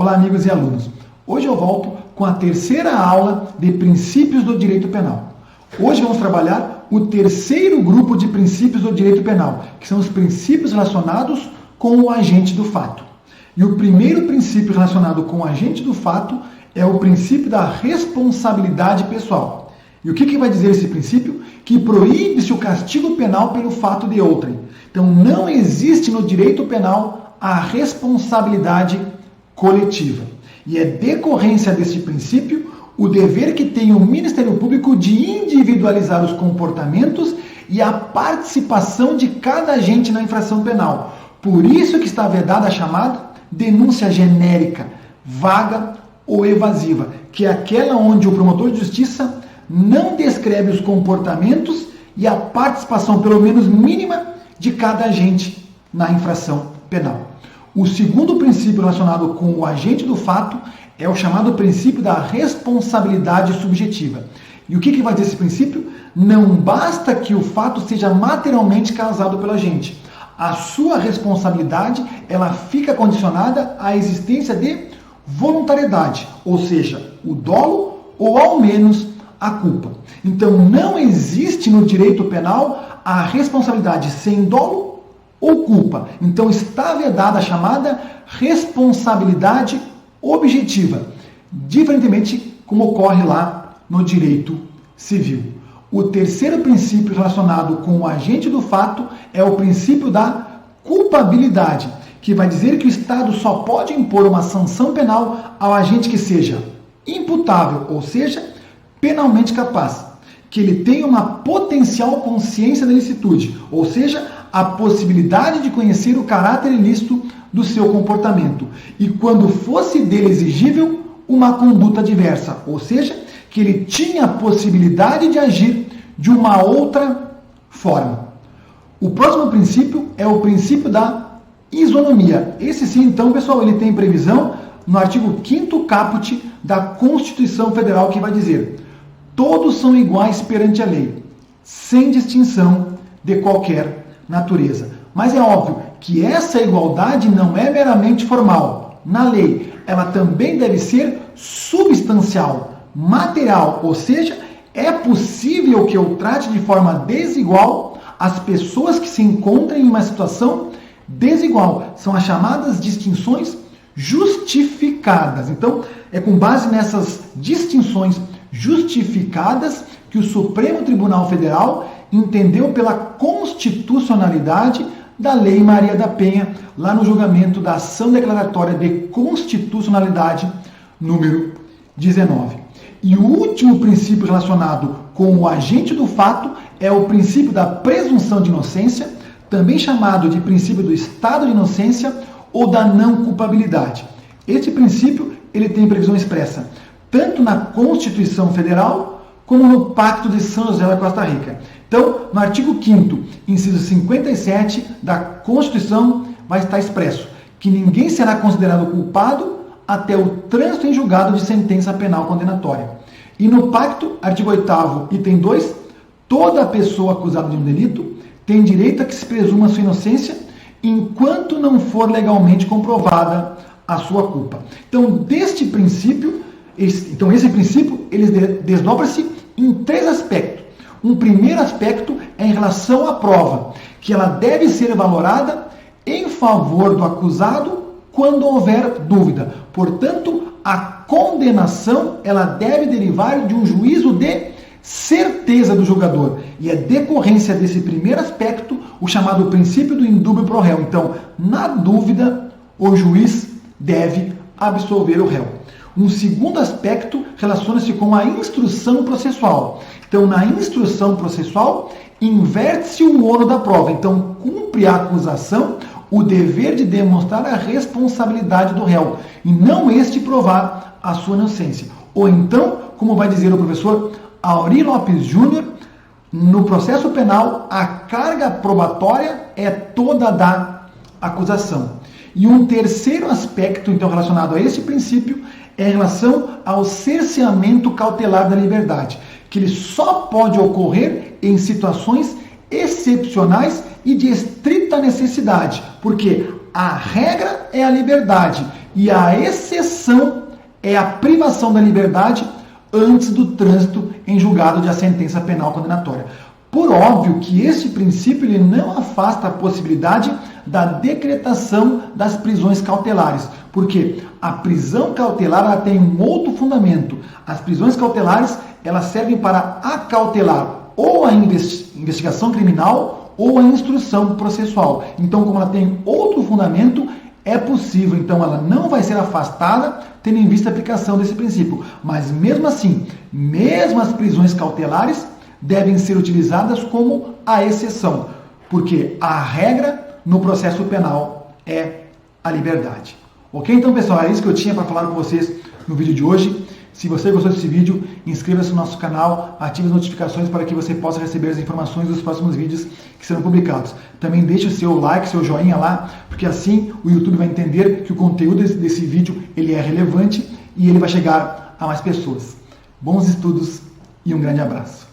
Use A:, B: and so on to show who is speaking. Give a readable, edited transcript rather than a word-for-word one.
A: Olá, amigos e alunos. Hoje eu volto com a terceira aula de princípios do direito penal. Hoje vamos trabalhar o terceiro grupo de princípios do direito penal, que são os princípios relacionados com o agente do fato. E o primeiro princípio relacionado com o agente do fato é o princípio da responsabilidade pessoal. E o que vai dizer esse princípio? Que proíbe-se o castigo penal pelo fato de outrem. Então não existe no direito penal a responsabilidade coletiva. E é decorrência deste princípio o dever que tem o Ministério Público de individualizar os comportamentos e a participação de cada agente na infração penal. Por isso que está vedada a chamada denúncia genérica, vaga ou evasiva, que é aquela onde o promotor de justiça não descreve os comportamentos e a participação, pelo menos mínima, de cada agente na infração penal. O segundo princípio relacionado com o agente do fato é o chamado princípio da responsabilidade subjetiva. E o que vai dizer esse princípio? Não basta que o fato seja materialmente causado pelo agente. A sua responsabilidade ela fica condicionada à existência de voluntariedade, ou seja, o dolo ou ao menos a culpa. Então não existe no direito penal a responsabilidade sem dolo ou culpa. Então está vedada a chamada responsabilidade objetiva, diferentemente como ocorre lá no direito civil. O terceiro princípio relacionado com o agente do fato é o princípio da culpabilidade, que vai dizer que o Estado só pode impor uma sanção penal ao agente que seja imputável, ou seja, penalmente capaz, que ele tenha uma potencial consciência da ilicitude, ou seja, a possibilidade de conhecer o caráter ilícito do seu comportamento, e quando fosse dele exigível, uma conduta diversa, ou seja, que ele tinha a possibilidade de agir de uma outra forma. O próximo princípio é o princípio da isonomia. Esse sim, então, pessoal, ele tem previsão no artigo 5º caput da Constituição Federal, que vai dizer: todos são iguais perante a lei, sem distinção de qualquer natureza. Mas é óbvio que essa igualdade não é meramente formal. Na lei, ela também deve ser substancial, material, ou seja, é possível que eu trate de forma desigual as pessoas que se encontrem em uma situação desigual. São as chamadas distinções justificadas. Então, é com base nessas distinções justificadas que o Supremo Tribunal Federal entendeu pela constitucionalidade da Lei Maria da Penha, lá no julgamento da ação declaratória de constitucionalidade número 19. E o último princípio relacionado com o agente do fato é o princípio da presunção de inocência, também chamado de princípio do estado de inocência ou da não culpabilidade. Este princípio ele tem previsão expressa tanto na Constituição Federal como no Pacto de São José da Costa Rica. Então, no artigo 5º, inciso 57 da Constituição, vai estar expresso que ninguém será considerado culpado até o trânsito em julgado de sentença penal condenatória. E no Pacto, artigo 8º, item 2, toda pessoa acusada de um delito tem direito a que se presuma sua inocência enquanto não for legalmente comprovada a sua culpa. Então, esse princípio ele desdobra-se em três aspectos. Um primeiro aspecto é em relação à prova, que ela deve ser valorada em favor do acusado quando houver dúvida. Portanto, a condenação ela deve derivar de um juízo de certeza do julgador. E é decorrência desse primeiro aspecto o chamado princípio do indúbio pro réu. Então, na dúvida, o juiz deve absolver o réu. Um segundo aspecto relaciona-se com a instrução processual. Então, na instrução processual, inverte-se o ônus da prova. Então, cumpre a acusação o dever de demonstrar a responsabilidade do réu, e não este provar a sua inocência. Ou então, como vai dizer o professor Auri Lopes Júnior, no processo penal, a carga probatória é toda da acusação. E um terceiro aspecto, então, relacionado a esse princípio, é em relação ao cerceamento cautelar da liberdade, que ele só pode ocorrer em situações excepcionais e de estrita necessidade, porque a regra é a liberdade E a exceção é a privação da liberdade antes do trânsito em julgado de a sentença penal condenatória. Por óbvio que este princípio ele não afasta a possibilidade da decretação das prisões cautelares, porque a prisão cautelar ela tem um outro fundamento. As prisões cautelares elas servem para acautelar ou a investigação criminal ou a instrução processual. Então, como ela tem outro fundamento, é possível, então ela não vai ser afastada tendo em vista a aplicação desse princípio. Mas mesmo assim, mesmo as prisões cautelares devem ser utilizadas como a exceção, porque a regra no processo penal é a liberdade. Ok? Então, pessoal, é isso que eu tinha para falar com vocês no vídeo de hoje. Se você gostou desse vídeo, inscreva-se no nosso canal, ative as notificações para que você possa receber as informações dos próximos vídeos que serão publicados. Também deixe o seu like, seu joinha lá, porque assim o YouTube vai entender que o conteúdo desse vídeo ele é relevante e ele vai chegar a mais pessoas. Bons estudos e um grande abraço.